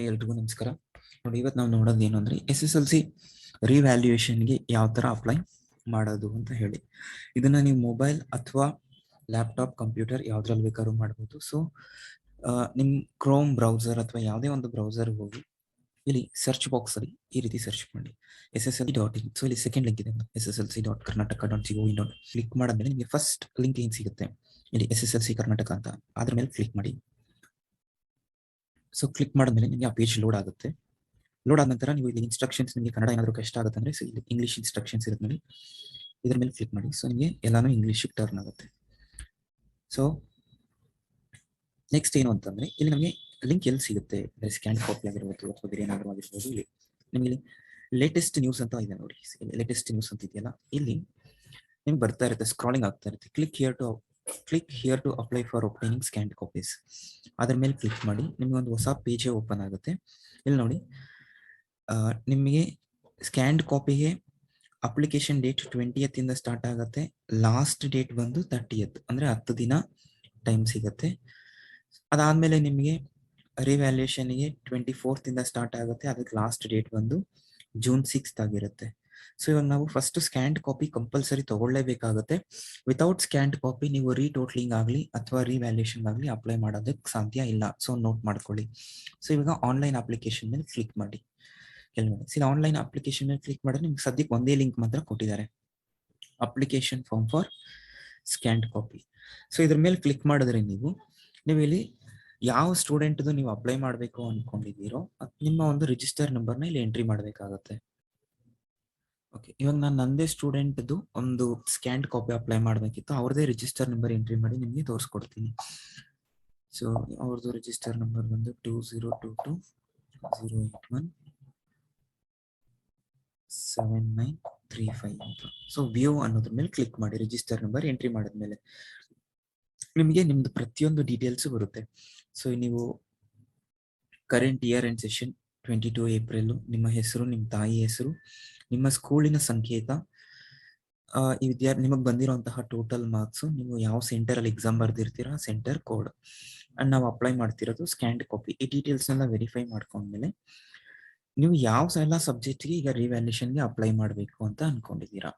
ಎಲ್ರಿಗೂ ನಮಸ್ಕಾರ. ನೋಡಿ, ಇವತ್ತು ನಾವು ನೋಡೋದು ಏನು ಅಂದರೆ SSLC ರಿವ್ಯಾಲ್ಯೂಯೇಷನ್ಗೆ ಯಾವ ಥರ ಅಪ್ಲೈ ಮಾಡೋದು ಅಂತ ಹೇಳಿ. ಇದನ್ನು ನೀವು ಮೊಬೈಲ್ ಅಥವಾ ಲ್ಯಾಪ್ಟಾಪ್, ಕಂಪ್ಯೂಟರ್ ಯಾವುದ್ರಲ್ಲಿ ಬೇಕಾದ್ರೂ ಮಾಡ್ಬೋದು. ಸೊ ನಿಮ್ಮ ಕ್ರೋಮ್ ಬ್ರೌಸರ್ ಅಥವಾ ಯಾವುದೇ ಒಂದು ಬ್ರೌಸರ್ಗೆ ಹೋಗಿ ಇಲ್ಲಿ ಸರ್ಚ್ ಬಾಕ್ಸಲ್ಲಿ ಈ ರೀತಿ ಸರ್ಚ್ ಮಾಡಿ SSLC.in. ಸೊ ಇಲ್ಲಿ ಸೆಕೆಂಡ್ ಲಿಂಕ್ ಇದೆ, SSLC.karnataka.gov.in. ಕ್ಲಿಕ್ ಮಾಡಿದ್ಮೇಲೆ ನಿಮಗೆ ಫಸ್ಟ್ ಲಿಂಕ್ ಏನು ಸಿಗುತ್ತೆ ಇಲ್ಲಿ SSLC ಕರ್ನಾಟಕ ಅಂತ, ಅದ್ರ ಮೇಲೆ ಕ್ಲಿಕ್ ಮಾಡಿ. ಸೊ ಕ್ಲಿಕ್ ಮಾಡಿದ್ಮೇಲೆ ನಿಮಗೆ ಆ ಪೇಜ್ ಲೋಡ್ ಆಗುತ್ತೆ. ಲೋಡ್ ಆದ ನಂತರ ನೀವು ಇಲ್ಲಿ ಇನ್ಸ್ಟ್ರಕ್ಷನ್ಸ್, ನಿಮಗೆ ಕನ್ನಡ ಏನಾದರೂ ಕಷ್ಟ ಆಗುತ್ತೆ ಅಂದರೆ ಇಲ್ಲಿ ಇಂಗ್ಲೀಷ್ ಇನ್ಸ್ಟ್ರಕ್ಷನ್ಸ್ ಇರುತ್ತೆ ನೋಡಿ, ಇದ್ರ ಮೇಲೆ ಕ್ಲಿಕ್ ಮಾಡಿ. ಸೊ ನಿಮಗೆ ಎಲ್ಲಾನು ಇಂಗ್ಲೀಷಿಗೆ ಟರ್ನ್ ಆಗುತ್ತೆ. ಸೊ ನೆಕ್ಸ್ಟ್ ಏನು ಅಂತಂದರೆ ಇಲ್ಲಿ ನಮಗೆ ಲಿಂಕ್ ಎಲ್ಲಿ ಸಿಗುತ್ತೆ, ಸ್ಕ್ಯಾನ್ ಕಾಪಿ ಆಗಿರ್ಬೋದು ಅಥವಾ ಬೇರೆ ಏನಾದರೂ ಆಗಿರ್ಬೋದು. ಇಲ್ಲಿ ನಿಮಗೆ ಲೇಟೆಸ್ಟ್ ನ್ಯೂಸ್ ಅಂತ ಇದೆ ನೋಡಿ, ಲೇಟೆಸ್ಟ್ ನ್ಯೂಸ್ ಅಂತ ಇದೆಯಲ್ಲ, ಇಲ್ಲಿ ನಿಮ್ಗೆ ಬರ್ತಾ ಇರುತ್ತೆ, ಸ್ಕ್ರಾಲಿಂಗ್ ಆಗ್ತಾ ಇರುತ್ತೆ. Click here to apply for obtaining scan copies. ಅದ್ರ ಮೇಲೆ ಕ್ಲಿಕ್ ಮಾಡಿ ನಿಮಗೆ ಒಂದು ಹೊಸ ಪೇಜೇ ಓಪನ್ ಆಗುತ್ತೆ. ಇಲ್ಲಿ ನೋಡಿ, ನಿಮಗೆ ಸ್ಕ್ಯಾನ್ಡ್ ಕಾಪಿಗೆ ಅಪ್ಲಿಕೇಶನ್ ಡೇಟ್ 20th ಇಂದ ಸ್ಟಾರ್ಟ್ ಆಗುತ್ತೆ. ಲಾಸ್ಟ್ ಡೇಟ್ ಬಂದು 30th, ಅಂದರೆ 10 ದಿನ ಟೈಮ್ ಸಿಗುತ್ತೆ. ಅದಾದಮೇಲೆ ನಿಮಗೆ ರಿವ್ಯಾಲ್ಯೂಯೇಷನ್ಗೆ 24th ಇಂದ ಸ್ಟಾರ್ಟ್ ಆಗುತ್ತೆ. ಅದಕ್ಕೆ ಲಾಸ್ಟ್ ಡೇಟ್ ಬಂದು June 6th ಆಗಿರುತ್ತೆ. ಸೊ ಇವಾಗ ನಾವು ಫಸ್ಟ್ ಸ್ಕ್ಯಾನ್ಡ್ ಕಾಪಿ ಕಂಪಲ್ಸರಿ ತಗೊಳ್ಳೇಬೇಕಾಗುತ್ತೆ. ವಿತೌಟ್ ಸ್ಕ್ಯಾನ್ಡ್ ಕಾಪಿ ನೀವು ರೀಟೋಟ್ಲಿಂಗ್ ಆಗಲಿ ಅಥವಾ ರಿವ್ಯಾಲ್ಯೂಯೇಷನ್ ಆಗಲಿ ಅಪ್ಲೈ ಮಾಡೋದಕ್ಕೆ ಸಾಧ್ಯ ಇಲ್ಲ. ಸೊ ನೋಟ್ ಮಾಡ್ಕೊಳ್ಳಿ. ಸೊ ಇವಾಗ ಆನ್ಲೈನ್ ಅಪ್ಲಿಕೇಶನ್ ಮೇಲೆ ಕ್ಲಿಕ್ ಮಾಡಿ. ಆನ್ಲೈನ್ ಅಪ್ಲಿಕೇಶನ್ ಮೇಲೆ ಕ್ಲಿಕ್ ಮಾಡಿದ್ರೆ ನಿಮ್ಗೆ ಸದ್ಯಕ್ಕೆ ಒಂದೇ ಲಿಂಕ್ ಮಾತ್ರ ಕೊಟ್ಟಿದ್ದಾರೆ, application form for scanned copy. So ಇದ್ರ ಮೇಲೆ ಕ್ಲಿಕ್ ಮಾಡಿದ್ರೆ ನೀವು ಇಲ್ಲಿ ಯಾವ ಸ್ಟೂಡೆಂಟ್ದು ನೀವು ಅಪ್ಲೈ ಮಾಡಬೇಕು ಅನ್ಕೊಂಡಿದ್ದೀರೋ ನಿಮ್ಮ ಒಂದು ರಿಜಿಸ್ಟರ್ ನಂಬರ್ನ ಇಲ್ಲಿ ಎಂಟ್ರಿ ಮಾಡಬೇಕಾಗತ್ತೆ. ಓಕೆ, ಇವಾಗ ನಾನು ನಂದೇ ಸ್ಟೂಡೆಂಟ್ದು ಒಂದು ಸ್ಕ್ಯಾನ್ಡ್ ಕಾಪಿ ಅಪ್ಲೈ ಮಾಡಬೇಕಿತ್ತು. ಅವ್ರದೇ ರಿಜಿಸ್ಟರ್ ನಂಬರ್ ಎಂಟ್ರಿ ಮಾಡಿ ನಿಮಗೆ ತೋರಿಸ್ಕೊಡ್ತೀನಿ. ಸೊ ಅವ್ರದ್ದು ರಿಜಿಸ್ಟರ್ ನಂಬರ್ ಬಂದು 2022-081-7935 ಅಂತ. ಸೊ ವ್ಯೂ ಅನ್ನೋದ್ರ ಮೇಲೆ ಕ್ಲಿಕ್ ಮಾಡಿ. ರಿಜಿಸ್ಟರ್ ನಂಬರ್ ಎಂಟ್ರಿ ಮಾಡಿದ್ಮೇಲೆ ನಿಮಗೆ ನಿಮ್ದು ಪ್ರತಿಯೊಂದು ಡೀಟೇಲ್ಸ್ ಬರುತ್ತೆ. ಸೊ ನೀವು current year and session 22 April, ನಿಮ್ಮ ಹೆಸರು, ನಿಮ್ಮ ತಾಯಿ ಹೆಸರು, ನಿಮ್ಮ ಸ್ಕೂಲಿನ ಸಂಕೇತ, ಈ ನಿಮಗೆ ಬಂದಿರುವಂತಹ ಟೋಟಲ್ ಮಾರ್ಕ್ಸು, ನೀವು ಯಾವ ಸೆಂಟರಲ್ಲಿ ಎಕ್ಸಾಮ್ ಬರ್ದಿರ್ತೀರಾ ಸೆಂಟರ್ ಕೋಡ್, ಅಂಡ್ ನಾವು ಅಪ್ಲೈ ಮಾಡ್ತಿರೋದು ಸ್ಕ್ಯಾನ್ಡ್ ಕಾಪಿ. ಈ ಡೀಟೇಲ್ಸ್ನೆಲ್ಲ ವೆರಿಫೈ ಮಾಡ್ಕೊಂಡ್ಮೇಲೆ ನೀವು ಯಾವ ಎಲ್ಲ ಸಬ್ಜೆಕ್ಟ್ಗೆ ಈಗ ರಿವ್ಯಾಲ್ಯೂಷನ್ಗೆ ಅಪ್ಲೈ ಮಾಡಬೇಕು ಅಂತ ಅನ್ಕೊಂಡಿದ್ದೀರಾ.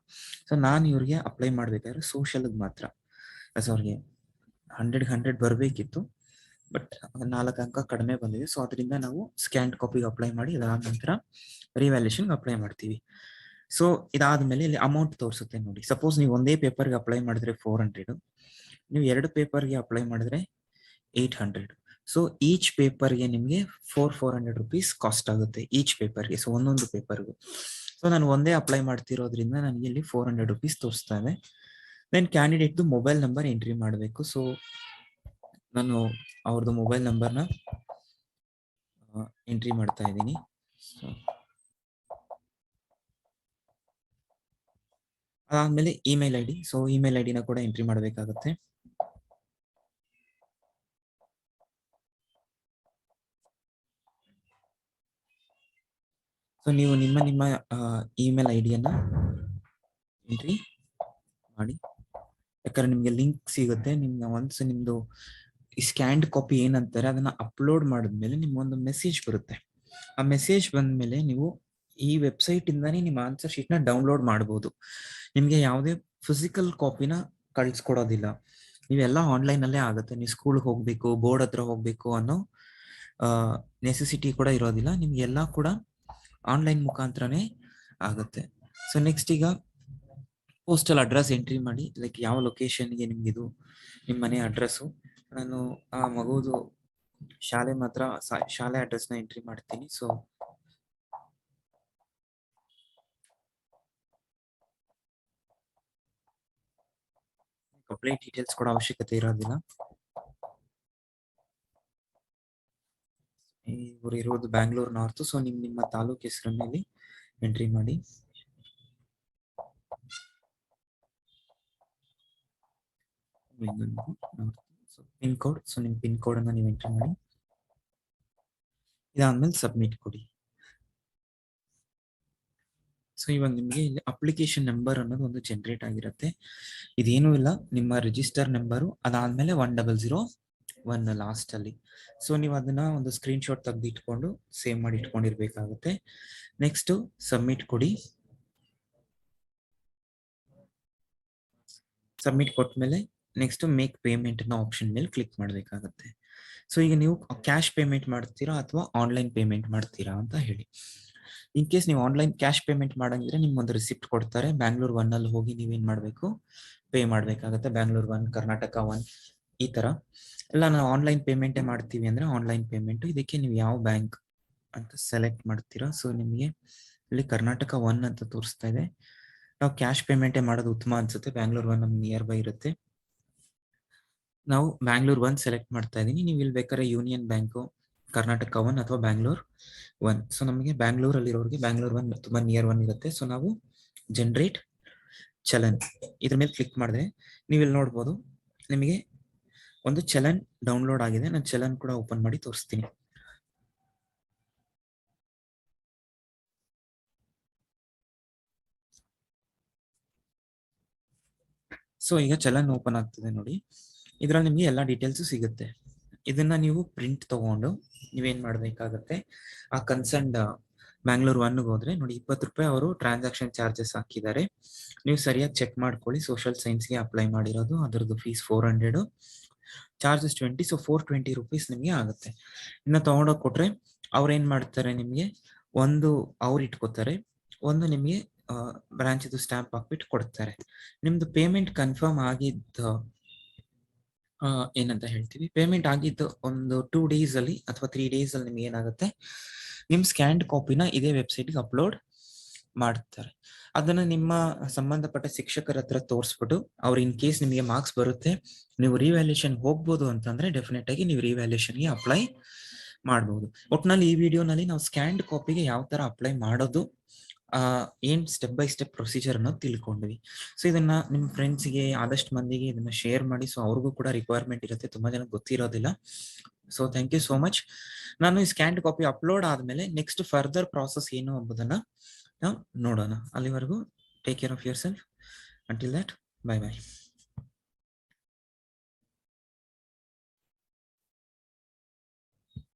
ಸೊ ನಾನು ಇವ್ರಿಗೆ ಅಪ್ಲೈ ಮಾಡಬೇಕಾದ್ರೆ ಸೋಷಲ್ಗೆ ಮಾತ್ರ, ಅವ್ರಿಗೆ 100 ಬರಬೇಕಿತ್ತು, ಬಟ್ 4 ಅಂಕ ಕಡಿಮೆ ಬಂದಿದೆ. ಸೊ ಅದರಿಂದ ನಾವು ಸ್ಕ್ಯಾನ್ಡ್ ಕಾಪಿಗೆ ಅಪ್ಲೈ ಮಾಡಿ ಅದಾದ ನಂತರ ರಿವ್ಯಾಲ್ಯೂಷನ್ಗೆ ಅಪ್ಲೈ ಮಾಡ್ತೀವಿ. ಸೊ ಇದಾದ್ಮೇಲೆ ಇಲ್ಲಿ ಅಮೌಂಟ್ ತೋರಿಸುತ್ತೆ ನೋಡಿ. ಸಪೋಸ್ ನೀವು ಒಂದೇ ಪೇಪರ್ಗೆ ಅಪ್ಲೈ ಮಾಡಿದ್ರೆ 400, ನೀವು 2 ಪೇಪರ್ಗೆ ಅಪ್ಲೈ ಮಾಡಿದ್ರೆ 800. ಸೊ ಈಚ್ ಪೇಪರ್ಗೆ ನಿಮಗೆ 400 rupees ಕಾಸ್ಟ್ ಆಗುತ್ತೆ ಈಚ್ ಪೇಪರ್ಗೆ. ಸೊ ಒಂದೊಂದು ಪೇಪರ್ಗೂ. ಸೊ ನಾನು ಒಂದೇ ಅಪ್ಲೈ ಮಾಡ್ತಿರೋದ್ರಿಂದ ನನಗೆ ಇಲ್ಲಿ 400 rupees ತೋರಿಸ್ತಾ ಇದೆ. ದೆನ್ ಕ್ಯಾಂಡಿಡೇಟ್ದು ಮೊಬೈಲ್ ನಂಬರ್ ಎಂಟ್ರಿ ಮಾಡಬೇಕು. ಸೊ ನಾನು ಅವ್ರದ್ದು ಮೊಬೈಲ್ ನಂಬರ್ನ ಎಂಟ್ರಿ ಮಾಡ್ತಾ ಇದ್ದೀನಿ. ಅದಾದ್ಮೇಲೆ ಇಮೇಲ್ ಐಡಿ, ಸೊ ಇಮೇಲ್ ಐಡಿನ ಕೂಡ ಎಂಟ್ರಿ ಮಾಡಬೇಕಾಗುತ್ತೆ. ಸೊ ನೀವು ನಿಮ್ಮ ಇಮೇಲ್ ಐಡಿಯನ್ನ ಎಂಟ್ರಿ ಮಾಡಿ, ಯಾಕಂದ್ರೆ ನಿಮ್ಗೆ ಲಿಂಕ್ ಸಿಗುತ್ತೆ. ಒನ್ಸ್ ನಿಮ್ದು ಈ ಸ್ಕ್ಯಾನ್ಡ್ ಕಾಪಿ ಏನಂತಾರೆ ಅದನ್ನ ಅಪ್ಲೋಡ್ ಮಾಡಿದ್ಮೇಲೆ ನಿಮ್ಗೊಂದು ಮೆಸೇಜ್ ಬರುತ್ತೆ. ಆ ಮೆಸೇಜ್ ಬಂದ್ಮೇಲೆ ನೀವು ಈ ವೆಬ್ಸೈಟ್ ಇಂದಾನೇ ನಿಮ್ಮ ಆನ್ಸರ್ ಶೀಟ್ ನ ಡೌನ್ಲೋಡ್ ಮಾಡಬಹುದು. ನಿಮ್ಗೆ ಯಾವುದೇ ಫಿಸಿಕಲ್ ಕಾಪಿನ ಕಳ್ಸ್ಕೊಡೋದಿಲ್ಲ, ನೀವೆಲ್ಲ ಆನ್ಲೈನ್ ಅಲ್ಲೇ ಆಗುತ್ತೆ. ನೀವು ಸ್ಕೂಲ್ಗೆ ಹೋಗ್ಬೇಕು, ಬೋರ್ಡ್ ಹತ್ರ ಹೋಗ್ಬೇಕು ಅನ್ನೋ ನೆಸೆಸಿಟಿ ಕೂಡ ಇರೋದಿಲ್ಲ. ನಿಮ್ಗೆಲ್ಲ ಕೂಡ ಆನ್ಲೈನ್ ಮುಖಾಂತರನೇ ಆಗುತ್ತೆ. ಸೊ ನೆಕ್ಸ್ಟ್ ಈಗ ಪೋಸ್ಟಲ್ ಅಡ್ರೆಸ್ ಎಂಟ್ರಿ ಮಾಡಿ, ಲೈಕ್ ಯಾವ ಲೊಕೇಶನ್ಗೆ ನಿಮ್ಗಿದು ನಿಮ್ಮ ಮನೆ ಅಡ್ರೆಸ್ಸು. ನಾನು ಆ ಮಗುದು ಶಾಲೆ ಅಡ್ರೆಸ್ನ ಎಂಟ್ರಿ ಮಾಡ್ತೀನಿ. ಸೊ ಕಂಪ್ಲೀಟ್ ಡೀಟೇಲ್ಸ್ ಕೂಡ ಅವಶ್ಯಕತೆ ಇರೋದಿಲ್ಲ. ಇವರು ಇರೋದು ಬ್ಯಾಂಗ್ಳೂರ್ ನಾರ್ತ್. ಸೊ ನಿಮ್ಮ ತಾಲೂಕು ಹೆಸರಲ್ಲಿ ಎಂಟ್ರಿ ಮಾಡಿ. ಪಿನ್ ಕೋಡ್, ಸೊ ನಿಮ್ಮ ಪಿನ್ ಕೋಡ್ ಅನ್ನ ನೀವು ಎಂಟ್ರಿ ಮಾಡಿ. ಇದಾದ್ಮೇಲೆ ಸಬ್ಮಿಟ್ ಕೊಡಿ. ಸೊ ಇವಾಗ ನಿಮಗೆ ಇಲ್ಲಿ ಅಪ್ಲಿಕೇಶನ್ ನಂಬರ್ ಅನ್ನೋದು ಒಂದು ಜನರೇಟ್ ಆಗಿರುತ್ತೆ. ಇದೇನೂ ಇಲ್ಲ, ನಿಮ್ಮ ರಿಜಿಸ್ಟರ್ ನಂಬರು, ಅದಾದ್ಮೇಲೆ 100 ಒನ್ ಲಾಸ್ಟ್ ಅಲ್ಲಿ. ಸೊ ನೀವು ಅದನ್ನ ಒಂದು ಸ್ಕ್ರೀನ್ಶಾಟ್ ತೆಗೆದು ಇಟ್ಕೊಂಡು ಸೇವ್ ಮಾಡಿ ಇಟ್ಕೊಂಡಿರ್ಬೇಕಾಗುತ್ತೆ. ನೆಕ್ಸ್ಟ್ ಸಬ್ಮಿಟ್ ಕೊಡಿ. ಸಬ್ಮಿಟ್ ಕೊಟ್ಮೇಲೆ ನೆಕ್ಸ್ಟ್ ಮೇಕ್ ಪೇಮೆಂಟ್ ಅನ್ನೋ ಆಪ್ಷನ್ ಮೇಲೆ ಕ್ಲಿಕ್ ಮಾಡಬೇಕಾಗುತ್ತೆ. ಸೊ ಈಗ ನೀವು ಕ್ಯಾಶ್ ಪೇಮೆಂಟ್ ಮಾಡ್ತೀರಾ ಅಥವಾ ಆನ್ಲೈನ್ ಪೇಮೆಂಟ್ ಮಾಡ್ತೀರಾ ಅಂತ ಹೇಳಿ. ಇನ್ ಕೇಸ್ ನೀವು ಆನ್ಲೈನ್ ಕ್ಯಾಶ್ ಪೇಮೆಂಟ್ ಮಾಡಂಗಿದ್ರೆ ನಿಮ್ಗೆ ಒಂದು ರಿಸಿಪ್ಟ್ ಕೊಡ್ತಾರೆ. ಬ್ಯಾಂಗ್ಳೂರ್ ಒನ್ ಅಲ್ಲಿ ಹೋಗಿ ನೀವೇನ್ ಮಾಡಬೇಕು, ಪೇ ಮಾಡಬೇಕಾಗುತ್ತೆ. ಬ್ಯಾಂಗ್ಳೂರ್ ಒನ್, ಕರ್ನಾಟಕ ಒನ್, ಈ ತರ ಎಲ್ಲ ನಾವು ಆನ್ಲೈನ್ ಪೇಮೆಂಟೇ ಮಾಡ್ತೀವಿ ಅಂದ್ರೆ ಆನ್ಲೈನ್ ಪೇಮೆಂಟ್. ಇದಕ್ಕೆ ನೀವು ಯಾವ ಬ್ಯಾಂಕ್ ಅಂತ ಸೆಲೆಕ್ಟ್ ಮಾಡ್ತೀರಾ. ಸೊ ನಿಮಗೆ ಇಲ್ಲಿ ಕರ್ನಾಟಕ ಒನ್ ಅಂತ ತೋರಿಸ್ತಾ ಇದೆ. ನಾವು ಕ್ಯಾಶ್ ಪೇಮೆಂಟೇ ಮಾಡೋದು ಉತ್ತಮ ಅನ್ಸುತ್ತೆ. ಬ್ಯಾಂಗ್ಳೂರ್ ಒನ್ ನಮ್ಗೆ ನಿಯರ್ ಬೈ ಇರುತ್ತೆ. ನಾವು ಬ್ಯಾಂಗ್ಳೂರ್ ಒನ್ ಸೆಲೆಕ್ಟ್ ಮಾಡ್ತಾ ಇದೀನಿ. ನೀವು ಇಲ್ಲಿ ಬೇಕಾದ್ರೆ ಯೂನಿಯನ್ ಬ್ಯಾಂಕು, ಕರ್ನಾಟಕ ಒನ್ ಅಥವಾ ಬ್ಯಾಂಗ್ಳೂರ್ ಒನ್. ಸೊ ನಮಗೆ ಬ್ಯಾಂಗ್ಳೂರ್ ಅಲ್ಲಿರೋರಿಗೆ ಬ್ಯಾಂಗ್ಳೂರ್ ಒನ್ ತುಂಬಾ ನಿಯರ್ ಒನ್ ಇರುತ್ತೆ. ಸೊ ನಾವು ಜನರೇಟ್ ಚಲನ್ ಇದ್ರ ಮೇಲೆ ಕ್ಲಿಕ್ ಮಾಡಿದ್ರೆ ನೀವು ಇಲ್ಲಿ ನೋಡ್ಬೋದು ನಿಮಗೆ ಒಂದು ಚಲನ್ ಡೌನ್ಲೋಡ್ ಆಗಿದೆ. ನಾನು ಚಲನ್ ಕೂಡ ಓಪನ್ ಮಾಡಿ ತೋರಿಸ್ತೀನಿ. ಸೊ ಈಗ ಚಲನ್ ಓಪನ್ ಆಗ್ತದೆ ನೋಡಿ. ಇದ್ರಲ್ಲಿ ನಿಮಗೆ ಎಲ್ಲ ಡೀಟೇಲ್ಸ್ ಸಿಗುತ್ತೆ. ಇದನ್ನ ನೀವು ಪ್ರಿಂಟ್ ತಗೊಂಡು ನೀವೇನ್ ಮಾಡ್ಬೇಕಾಗತ್ತೆ, ಆ ಕನ್ಸರ್ನ್ಡ್ ಬ್ಯಾಂಗ್ಳೂರ್ ಒನ್ಗೆ ಹೋದ್ರೆ ನೋಡಿ 20 ರೂಪಾಯಿ ಅವರು ಟ್ರಾನ್ಸಾಕ್ಷನ್ ಚಾರ್ಜಸ್ ಹಾಕಿದ್ದಾರೆ. ನೀವು ಸರಿಯಾಗಿ ಚೆಕ್ ಮಾಡ್ಕೊಳ್ಳಿ. ಸೋಷಿಯಲ್ ಸೈನ್ಸ್ಗೆ ಅಪ್ಲೈ ಮಾಡಿರೋದು, ಅದರದ್ದು ಫೀಸ್ 400, ಚಾರ್ಜಸ್ 20. ಸೊ 420 ರೂಪೀಸ್ ನಿಮಗೆ ಆಗುತ್ತೆ. ಇನ್ನು ತಗೊಂಡೋಗಿ ಕೊಟ್ರೆ ಅವ್ರು ಏನ್ ಮಾಡ್ತಾರೆ, ನಿಮಗೆ ಒಂದು ಅವ್ರು ಇಟ್ಕೋತಾರೆ, ಒಂದು ನಿಮಗೆ ಬ್ರಾಂಚ್ ಸ್ಟ್ಯಾಂಪ್ ಹಾಕ್ಬಿಟ್ಟು ಕೊಡ್ತಾರೆ. ನಿಮ್ದು ಪೇಮೆಂಟ್ ಕನ್ಫರ್ಮ್ ಆಗಿದ್ದ ಏನಂತ ಹೇಳ್ತೀವಿ, ಪೇಮೆಂಟ್ ಆಗಿದ್ದು ಒಂದು 2 ಡೇಸ್ ಅಲ್ಲಿ ಅಥವಾ 3 ಡೇಸ್ ಅಲ್ಲಿ ನಿಮ್ಗೆ ಏನಾಗುತ್ತೆ, ನಿಮ್ ಸ್ಕ್ಯಾನ್ಡ್ ಕಾಪಿನ ಇದೇ ವೆಬ್ಸೈಟ್ಗೆ ಅಪ್ಲೋಡ್ ಮಾಡ್ತಾರೆ. ಅದನ್ನ ನಿಮ್ಮ ಸಂಬಂಧಪಟ್ಟ ಶಿಕ್ಷಕರ ಹತ್ರ ತೋರಿಸ್ಬಿಟ್ಟು ಅವ್ರು ಇನ್ ಕೇಸ್ ನಿಮಗೆ ಮಾರ್ಕ್ಸ್ ಬರುತ್ತೆ, ನೀವು ರಿವ್ಯಾಲ್ಯೂಷನ್ ಹೋಗ್ಬೋದು ಅಂತಂದ್ರೆ ಡೆಫಿನೆಟ್ ಆಗಿ ನೀವು ರಿವ್ಯಾಲ್ಯೂಷನ್ಗೆ ಅಪ್ಲೈ ಮಾಡಬಹುದು. ಒಟ್ನಲ್ಲಿ ಈ ವಿಡಿಯೋನಲ್ಲಿ ನಾವು ಸ್ಕ್ಯಾನ್ಡ್ ಕಾಪಿಗೆ ಯಾವ ತರ ಅಪ್ಲೈ ಮಾಡೋದು, ಏನ್ ಸ್ಟೆಪ್ ಬೈ ಸ್ಟೆಪ್ ಪ್ರೊಸೀಜರ್ ಅನ್ನೋದು ತಿಳ್ಕೊಂಡ್ವಿ. ಸೊ ಇದನ್ನ ನಿಮ್ಮ ಫ್ರೆಂಡ್ಸ್ಗೆ ಆದಷ್ಟು ಮಂದಿಗೆ ಇದನ್ನ ಶೇರ್ ಮಾಡಿ. ಸೊ ಅವ್ರಿಗೂ ಕೂಡ ರಿಕ್ವೈರ್ಮೆಂಟ್ ಇರುತ್ತೆ, ತುಂಬಾ ಜನ ಗೊತ್ತಿರೋದಿಲ್ಲ. So thank you so much. ನಾನು ಈ ಸ್ಕ್ಯಾನ್ಡ್ ಕಾಪಿ ಅಪ್ಲೋಡ್ ಆದ್ಮೇಲೆ ನೆಕ್ಸ್ಟ್ ಫರ್ದರ್ ಪ್ರಾಸೆಸ್ ಏನು ಎಂಬುದನ್ನ ನಾವು ನೋಡೋಣ. ಅಲ್ಲಿವರೆಗೂ take care of yourself. Until that, bye by.